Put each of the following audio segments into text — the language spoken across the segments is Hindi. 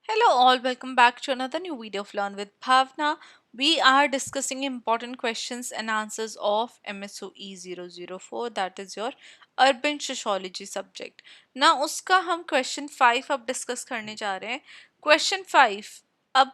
Hello all, welcome back to another new video of Learn with Bhavna. We are discussing important questions and answers of MSOE 004, that is your urban sociology subject. Now उसका हम question 5 अब discuss करने जा रहे हैं. Question 5 अब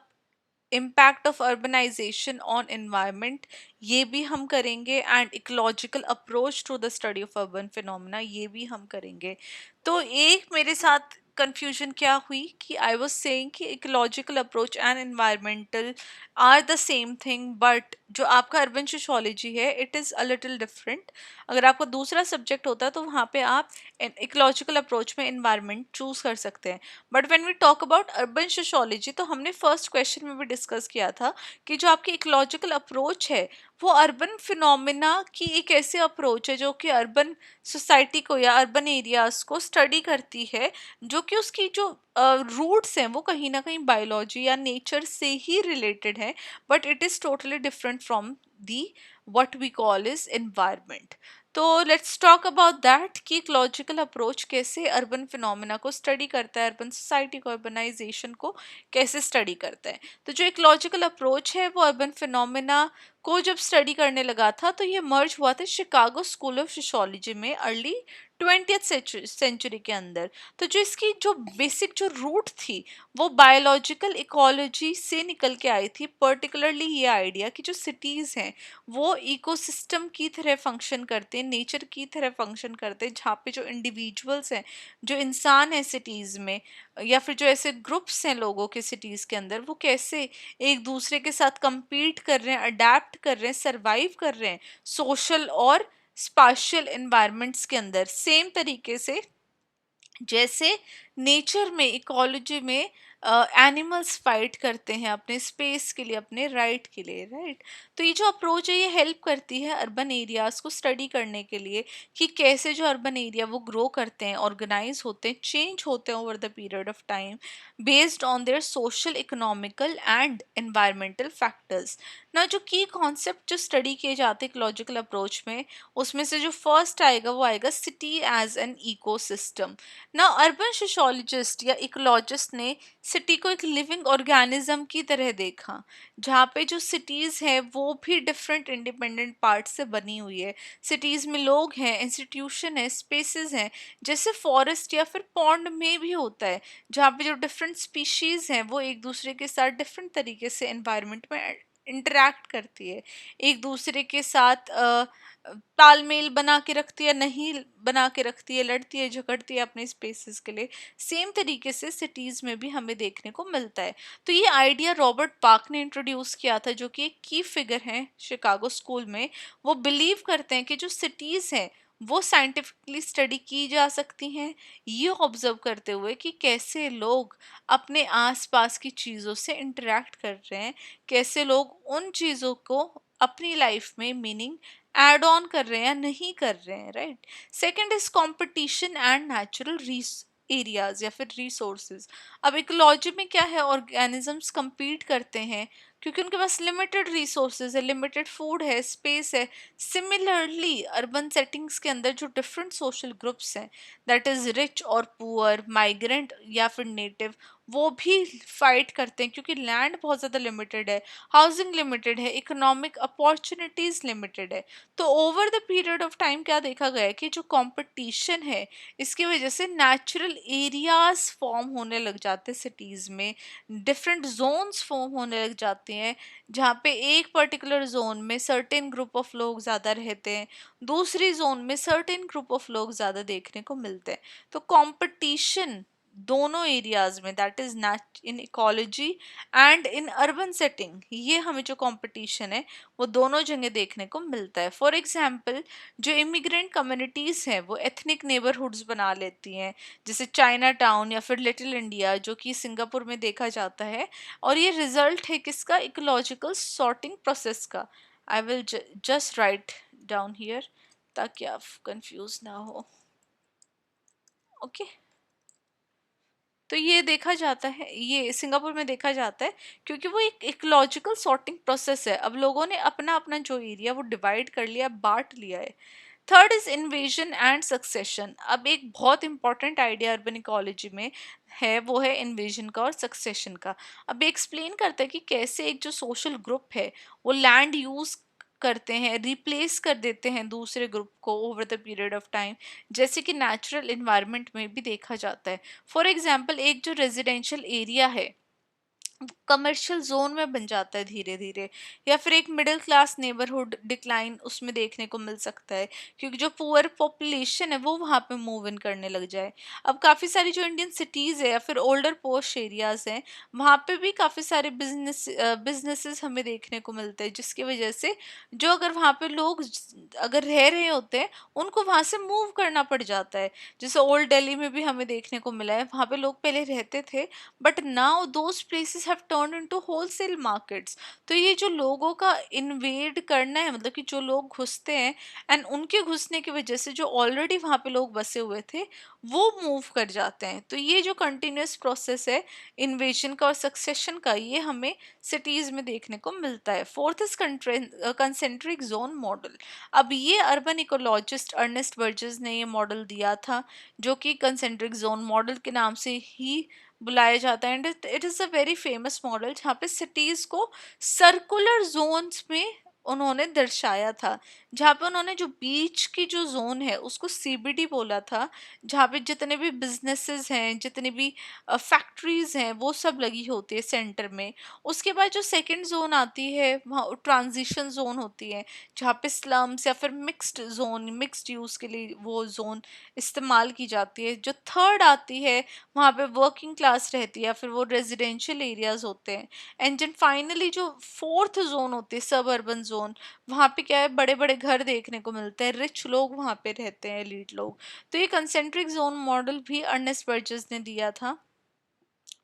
impact of urbanization on environment ये भी हम करेंगे and ecological approach to the study of urban phenomena ये भी हम करेंगे. तो एक मेरे साथ confusion क्या हुई कि I was saying कि ecological approach and environmental are the same thing but जो आपका urban sociology है it is a little different. अगर आपका दूसरा subject होता तो वहाँ पे आप ecological approach में environment choose कर सकते हैं. But when we talk about urban sociology तो हमने फर्स्ट क्वेश्चन में भी डिस्कस किया था कि जो आपकी इकोलॉजिकल अप्रोच है वो अर्बन फिनोमिना की एक ऐसी अप्रोच है जो कि अर्बन सोसाइटी को या अर्बन एरियाज को स्टडी करती है जो कि उसकी जो रूट्स हैं वो कहीं ना कहीं बायोलॉजी या नेचर से ही रिलेटेड है but it is totally different from the what we call is environment. तो लेट्स टॉक अबाउट दैट कि इकोलॉजिकल अप्रोच कैसे अर्बन फिनोमेना को स्टडी करता है, अर्बन सोसाइटी को, अर्बनाइजेशन को कैसे स्टडी करता है. तो जो इकोलॉजिकल अप्रोच है वो अर्बन फिनोमेना को जब स्टडी करने लगा था तो ये मर्ज हुआ था शिकागो स्कूल ऑफ सोशियोलॉजी में अर्ली 20th सेंचुरी के अंदर. तो जो इसकी जो बेसिक जो रूट थी वो बायोलॉजिकल इकोलॉजी से निकल के आई थी. पर्टिकुलरली ये आइडिया कि जो सिटीज़ हैं वो इकोसिस्टम की तरह फंक्शन करते हैं, नेचर की तरह फंक्शन करते हैं, जहाँ पे जो इंडिविजुअल्स हैं, जो इंसान हैं सिटीज़ में या फिर जो ऐसे ग्रुप्स हैं लोगों के सिटीज़ के अंदर वो कैसे एक दूसरे के साथ compete कर रहे हैं, अडेप्ट कर रहे हैं, सर्वाइव कर रहे हैं सोशल और स्पाशियल इन्वायरमेंट्स के अंदर. सेम तरीके से जैसे नेचर में इकोलॉजी में एनिमल्स फाइट करते हैं अपने स्पेस के लिए, अपने राइट के लिए, राइट. तो ये जो अप्रोच है ये हेल्प करती है अर्बन एरियाज को स्टडी करने के लिए कि कैसे जो अर्बन एरिया वो ग्रो करते हैं, ऑर्गेनाइज होते हैं, चेंज होते हैं over the period of time based on their social, economical and environmental factors. ना जो की कॉन्सेप्ट जो स्टडी किए जाते हैं इकोलॉजिकल अप्रोच में उसमें से जो फर्स्ट आएगा वो आएगा सिटी एज एन इकोसिस्टम. ना अर्बन सोशियोलॉजिस्ट या इकोलॉजिस्ट ने सिटी को एक लिविंग ऑर्गेनिज्म की तरह देखा जहाँ पे जो सिटीज़ है वो भी डिफरेंट इंडिपेंडेंट पार्ट से बनी हुई है. सिटीज़ में लोग हैं, इंस्टीट्यूशन है, स्पेसेस हैं, जैसे फॉरेस्ट या फिर पॉन्ड में भी होता है जहाँ पे जो डिफरेंट स्पीशीज़ हैं वो एक दूसरे के साथ डिफरेंट तरीके से एनवायरनमेंट में इंटरेक्ट करती है, एक दूसरे के साथ तालमेल बना के रखती है, नहीं बना के रखती है, लड़ती है, झगड़ती है अपने स्पेसेस के लिए. सेम तरीके से सिटीज़ में भी हमें देखने को मिलता है. तो ये आइडिया रॉबर्ट पार्क ने इंट्रोड्यूस किया था जो कि एक की फिगर हैं शिकागो स्कूल में. वो बिलीव करते हैं कि जो सिटीज़ हैं वो साइंटिफिकली स्टडी की जा सकती हैं ये ऑब्जर्व करते हुए कि कैसे लोग अपने आसपास की चीज़ों से इंटरेक्ट कर रहे हैं, कैसे लोग उन चीज़ों को अपनी लाइफ में मीनिंग एड ऑन कर रहे हैं या नहीं कर रहे हैं, right. Second is competition and natural areas या फिर रिसोर्सेज. अब इकोलॉजी में क्या है, ऑर्गेनिजम्स compete करते हैं क्योंकि उनके पास लिमिटेड रिसोर्सेज है, लिमिटेड फूड है, स्पेस है. सिमिलरली अर्बन सेटिंग्स के अंदर जो डिफरेंट सोशल ग्रुप्स हैं दैट इज रिच और पुअर, माइग्रेंट या फिर नेटिव, वो भी फाइट करते हैं क्योंकि लैंड बहुत ज़्यादा लिमिटेड है, हाउसिंग लिमिटेड है, इकोनॉमिक अपॉर्चुनिटीज़ लिमिटेड है. तो over the period of time क्या देखा गया है कि जो कंपटीशन है इसकी वजह से नेचुरल एरियाज फॉर्म होने लग जाते हैं सिटीज़ में, डिफरेंट जोन्स फॉर्म होने लग जाते हैं जहाँ पे एक पर्टिकुलर जोन में सर्टेन ग्रुप ऑफ लोग ज़्यादा रहते हैं, दूसरी जोन में सर्टेन ग्रुप ऑफ लोग ज़्यादा देखने को मिलते हैं. तो कंपटीशन दोनों एरियाज में that is in ecology and in urban setting ये हमें जो कंपटीशन है वो दोनों जगह देखने को मिलता है. फॉर एग्जांपल जो इमिग्रेंट कम्युनिटीज़ हैं वो एथनिक नेबरहुड्स बना लेती हैं जैसे चाइना टाउन या फिर लिटिल इंडिया जो कि सिंगापुर में देखा जाता है. और ये रिजल्ट है किसका, इकोलॉजिकल सॉर्टिंग प्रोसेस का. I will just write down here ताकि आप कंफ्यूज ना हो. ओके तो ये देखा जाता है, ये सिंगापुर में देखा जाता है क्योंकि वो एक इकोलॉजिकल सॉर्टिंग प्रोसेस है. अब लोगों ने अपना अपना जो एरिया वो डिवाइड कर लिया, बांट लिया है. Third is invasion and succession. अब एक बहुत इंपॉर्टेंट आइडिया अर्बन इकोलॉजी में है, वो है इन्वेजन का और सक्सेशन का। अब एक्सप्लेन करता है कि कैसे एक जो सोशल ग्रुप है वो लैंड यूज करते हैं, रिप्लेस कर देते हैं दूसरे ग्रुप को over the period of time, जैसे कि नेचुरल इन्वायरमेंट में भी देखा जाता है। फॉर एग्जाम्पल एक जो रेजिडेंशियल एरिया है कमर्शियल जोन में बन जाता है धीरे धीरे, या फिर एक मिडिल क्लास नेबरहुड डिक्लाइन उसमें देखने को मिल सकता है, क्योंकि जो पुअर पॉपुलेशन है वो वहाँ पे मूव इन करने लग जाए। अब काफ़ी सारी जो इंडियन सिटीज़ है या फिर ओल्डर पोस्ट एरियाज हैं, वहाँ पे भी काफ़ी सारे बिजनेसेस हमें देखने को मिलते हैं, जिसकी वजह से जो अगर वहाँ पे लोग अगर रह रहे होते हैं उनको वहाँ से मूव करना पड़ जाता है। जैसे ओल्ड दिल्ली में भी हमें देखने को मिला है, वहाँ पे लोग पहले रहते थे but now those places have turn into wholesale markets. तो ये जो लोगों का इन्वेड करना है, मतलब कि जो लोग घुसते हैं एंड उनके घुसने की वजह से जो ऑलरेडी वहाँ पे लोग बसे हुए थे वो मूव कर जाते हैं। तो ये जो कंटिन्यूस प्रोसेस है इन्वेजन का और सक्सेशन का, ये हमें सिटीज में देखने को मिलता है। Fourth is concentric zone model. अब ये अर्बन इकोलॉजिस्ट अर्नेस्ट बर्जेस ने ये मॉडल दिया था, जो कि कंसेंट्रिक जोन मॉडल के नाम से ही बुलाया जाता है। And it is a very famous model जहाँ पे सिटीज़ को सर्कुलर जोन्स में उन्होंने दर्शाया था, जहाँ पे उन्होंने जो बीच की जो जोन है उसको सीबीडी बोला था, जहाँ पे जितने भी बिजनेसेस हैं, जितने भी फैक्ट्रीज हैं, वो सब लगी होती है सेंटर में। उसके बाद जो सेकंड जोन आती है वहाँ ट्रांजिशन जोन होती है, जहाँ पे स्लम्स या फिर मिक्स्ड जोन, मिक्स्ड यूज के लिए वो जोन इस्तेमाल की जाती है। जो थर्ड आती है वहाँ पे वर्किंग क्लास रहती है या फिर वो रेजिडेंशियल एरियाज होते हैं। एंड देन फाइनली जो फोर्थ जोन होती है सब अर्बन जोन, वहाँ पे क्या है, बड़े बड़े घर देखने को मिलते हैं, रिच लोग वहाँ पे रहते हैं, एलीट लोग। तो ये कंसेंट्रिक जोन मॉडल भी अर्नेस्ट बर्जेस ने दिया था,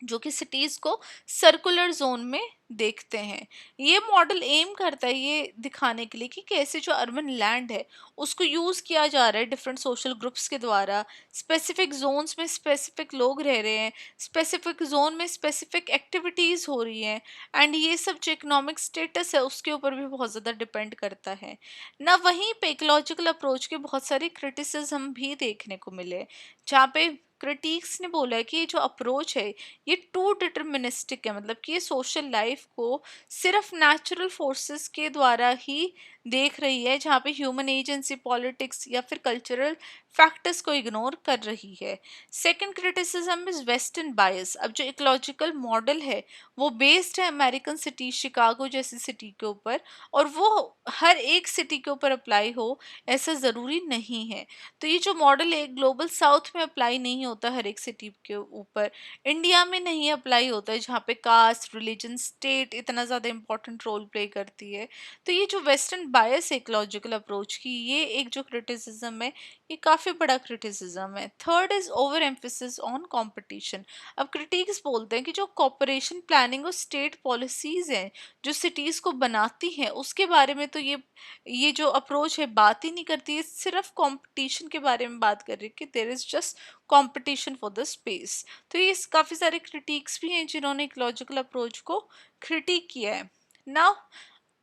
जो कि सिटीज को सर्कुलर जोन में देखते हैं। ये मॉडल एम करता है ये दिखाने के लिए कि कैसे जो अर्बन लैंड है उसको यूज किया जा रहा है डिफरेंट सोशल ग्रुप्स के द्वारा। स्पेसिफिक जोन्स में स्पेसिफिक लोग रह रहे हैं, स्पेसिफिक जोन में स्पेसिफिक एक्टिविटीज हो रही हैं, एंड ये सब जो इकोनॉमिक स्टेटस है उसके ऊपर भी बहुत ज़्यादा डिपेंड करता है ना। वहीं पे इकोलॉजिकल अप्रोच के बहुत सारे क्रिटिसिज्म भी देखने को मिले, जहाँ पे क्रिटिक्स ने बोला है कि ये जो अप्रोच है ये टू डिटर्मिनिस्टिक है, मतलब कि ये सोशल लाइफ को सिर्फ नेचुरल फोर्सेस के द्वारा ही देख रही है, जहाँ पे ह्यूमन एजेंसी, पॉलिटिक्स या फिर कल्चरल फैक्टर्स को इग्नोर कर रही है। सेकंड क्रिटिसिज्म इज वेस्टर्न बायस। अब जो इकोलॉजिकल मॉडल है वो बेस्ड है अमेरिकन सिटी शिकागो जैसी सिटी के ऊपर, और वो हर एक सिटी के ऊपर अप्लाई हो ऐसा ज़रूरी नहीं है। तो ये जो मॉडल है ग्लोबल साउथ में अप्लाई नहीं होता हर एक सिटी के ऊपर, इंडिया में नहीं अप्लाई होता है, जहाँ पे कास्ट, रिलीजन, स्टेट इतना ज़्यादा इंपॉर्टेंट रोल प्ले करती है। तो ये जो वेस्टर्न बायस इकोलॉजिकल अप्रोच की, ये एक जो क्रिटिसिज्म है ये काफ़ी बड़ा क्रिटिसिज्म है। Third is over emphasis on competition. अब क्रिटिक्स बोलते हैं कि जो कॉपरेशन प्लानिंग और स्टेट पॉलिसीज हैं जो सिटीज़ को बनाती हैं उसके बारे में तो ये जो अप्रोच है बात ही नहीं करती है, सिर्फ कंपटीशन के बारे में बात कर रही है कि there is just competition for the space. तो ये काफ़ी सारे क्रिटिक्स भी हैं जिन्होंने इकोलॉजिकल अप्रोच को क्रिटिक किया है ना।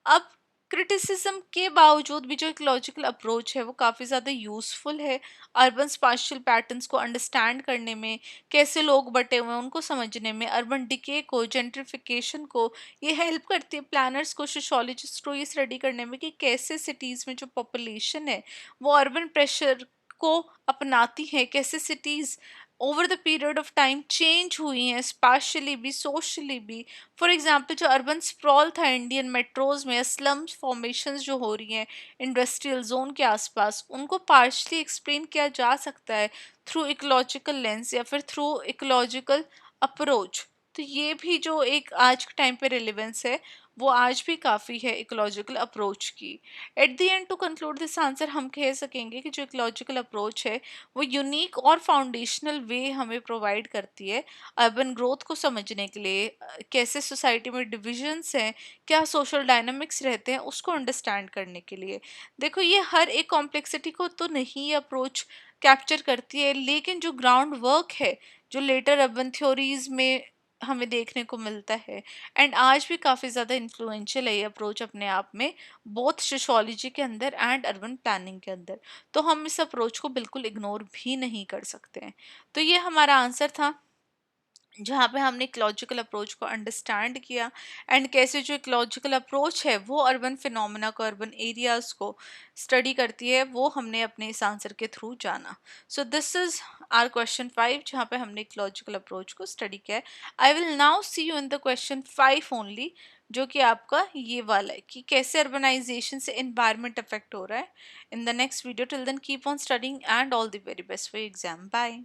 अब क्रिटिसिज्म के बावजूद भी जो इकोलॉजिकल अप्रोच है वो काफ़ी ज़्यादा यूज़फुल है अर्बन स्पाशियल पैटर्न्स को अंडरस्टैंड करने में, कैसे लोग बटे हुए हैं उनको समझने में, अर्बन डिके को, जेंट्रिफिकेशन को। ये हेल्प करती है प्लानर्स को, सोशोलॉजिस्ट को ये स्टडी करने में कि कैसे सिटीज़ में जो पॉपुलेशन है वो अर्बन प्रेशर को अपनाती है, कैसे cities over the period of time change हुई हैं, स्पाशली भी, सोशली भी। फॉर एग्जाम्पल जो अर्बन स्प्रॉल था इंडियन मेट्रोज में, स्लम्स फॉर्मेशंस जो हो रही हैं इंडस्ट्रियल जोन के आसपास, उनको पार्शली एक्सप्लेन किया जा सकता है थ्रू इकोलॉजिकल लेंस या फिर थ्रू इकोलॉजिकल अप्रोच। तो ये भी जो एक आज के टाइम पे रिलेवेंस है वो आज भी काफ़ी है इकोलॉजिकल अप्रोच की। At the end to conclude this answer हम कह सकेंगे कि जो इकोलॉजिकल अप्रोच है वो यूनिक और फाउंडेशनल वे हमें प्रोवाइड करती है अर्बन ग्रोथ को समझने के लिए, कैसे सोसाइटी में डिविजन्स हैं, क्या सोशल डायनामिक्स रहते हैं उसको अंडरस्टैंड करने के लिए। देखो ये हर एक कॉम्प्लेक्सिटी को तो नहीं अप्रोच कैप्चर करती है, लेकिन जो ग्राउंड वर्क है जो लेटर अर्बन थ्योरीज में हमें देखने को मिलता है। एंड आज भी काफ़ी ज़्यादा इन्फ्लुएंशियल है ये अप्रोच अपने आप में, बोथ सोशियोलॉजी के अंदर एंड अर्बन प्लानिंग के अंदर। तो हम इस अप्रोच को बिल्कुल इग्नोर भी नहीं कर सकते हैं। तो ये हमारा आंसर था, जहाँ पे हमने इकोलॉजिकल अप्रोच को अंडरस्टैंड किया एंड कैसे जो इकोलॉजिकल अप्रोच है वो अर्बन फिनोमेना को, अर्बन एरियाज को स्टडी करती है, वो हमने अपने इस आंसर के थ्रू जाना। So this is our question 5, जहाँ पे हमने इकोलॉजिकल अप्रोच को स्टडी किया है। I will now see you in the question 5 only, जो कि आपका ये वाला है कि कैसे अर्बनाइजेशन से एनवायरमेंट अफेक्ट हो रहा है। In the next video, till then keep on studying and all the very best for exam. Bye.